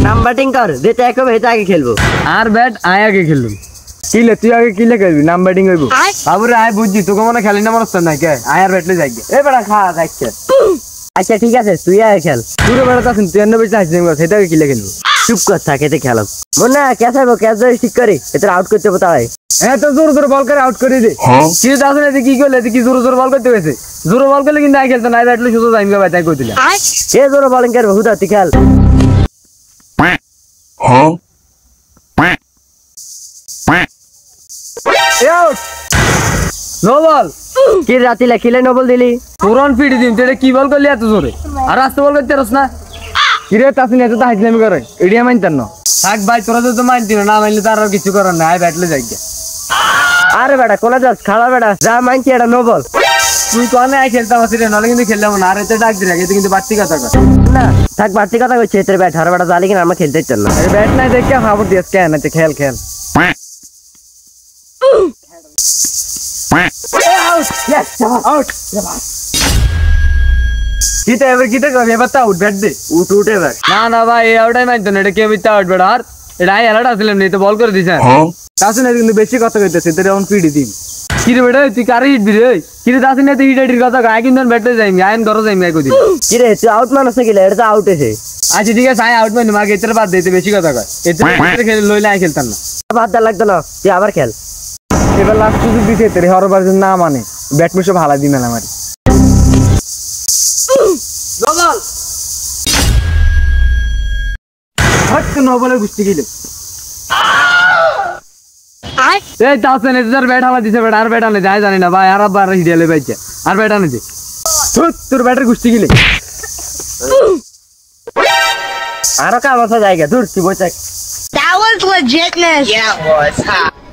নাম ব্যাটিং কর, যেটা এক হবে এটা আগে খেলবো। আর ব্যাট আয় আগে খেলুম। কিলে তুই আগে কিলে খেলবি, নাম ব্যাটিং হইব। বাবুরে আয় বুঝছি তোকে মনে খেলি না মনস্ত নাই কে, আয় আর ব্যাটলে যাই এ বেটা খা যাচ্ছে। আচ্ছা ঠিক আছে, তুই আগে খেল। পুরো বেড়া তো তুই এনে বেশি আসছিস সেটা আগে কিলে খেলবো। চুপ কর থাক, এতে খেলো মনে হয় ক্যাচ আইবো, ক্যাচ ধরে ঠিক করে এটা আউট করতে হবে। তাই হ্যাঁ তো জোর জোর বল করে আউট করে দে। কি দাস না কি করলে কি জোর জোর বল করতে গেছে, জোর বল করলে কিন্তু আই খেলতে না, ব্যাটলে শুধু যাইম গা তাই কই দিলা। কে জোরে বোলিং করবে, হুদা তুই খেল। নো বল কি রাতিলা খেলে নো বল দিলি, পুরন ফিট দিন তুই কি বল করলি এত জোরে, আর আস্তে বল করতে পারছ না। কিরে তাসিন এত হাইজলামি করে, এডিয়া মানতেন না। থাক ভাই তোরা তো মানতি না, মানলে তার আর কিছু করার নাই, ব্যাটলে যাই। আরে বেটা কোলা যাস, খাড়া বেটা যা মানছি এটা নো বল। তুই কোনে আই খেলতাম আসি রে, নালে কিন্তু খেললাম না। আর এতে ডাক দিলা, এতে কিন্তু বাড়তি কথা কর না। থাক বাড়তি কথা কইছে, তোর ব্যাট হার বেটা জালি কিনা আমরা খেলতে চাই না। আরে ব্যাট নাই দেখে খবর দিস কেন, এতে খেল খেল। আউট কিতে এবার কিতে কর, এবার তো আউট ব্যাট দে। উঠ উঠ এবার। না না ভাই এই আউটাই মানতো না, এটা কে বিতে আউট বেটা। আর এটা আই এলাটা ছিলাম নি তো বল করে দিছ। তাসিন কিন্তু বেশি কথা কইতেছে, তোর এখন ফিডি দিম। কিরে বেটা তুই কারে হিট দিবি রে, কিরে তাসিন এত হিট হিট কথা কয়, কিন্তু ব্যাটলে যাইম আইন ধরো যাইম আই কইদি। কিরে তুই আউট মানছ গিলা, এটা তো আউট এসে। আচ্ছা ঠিক আছে আই আউট মান, মাকে এতে বাদ দিতে বেশি কথা কয়, এতে খেলে লইলে আই খেলতাম না। বাদ দা লাগতো না, তুই আবার খেল। এবার লাস্ট সুযোগ দিতে তোরে হরবার না মানে ব্যাটম্যান সব হালা দি মেলা মারি। নো বল হট নো বলে গুষ্টি গিলে। এই তাসেন এদার ব্যাট হালা দিছে, ব্যাট আর ব্যাট আনে যায় জানি না ভাই, আর বার হিডিয়ালে বাইছে আর ব্যাট আনে দে। তোর ব্যাটের গুষ্টি গিলে আরো কাম আছে জায়গা, দূর তুই বসে। That was legitness. Yeah, it was.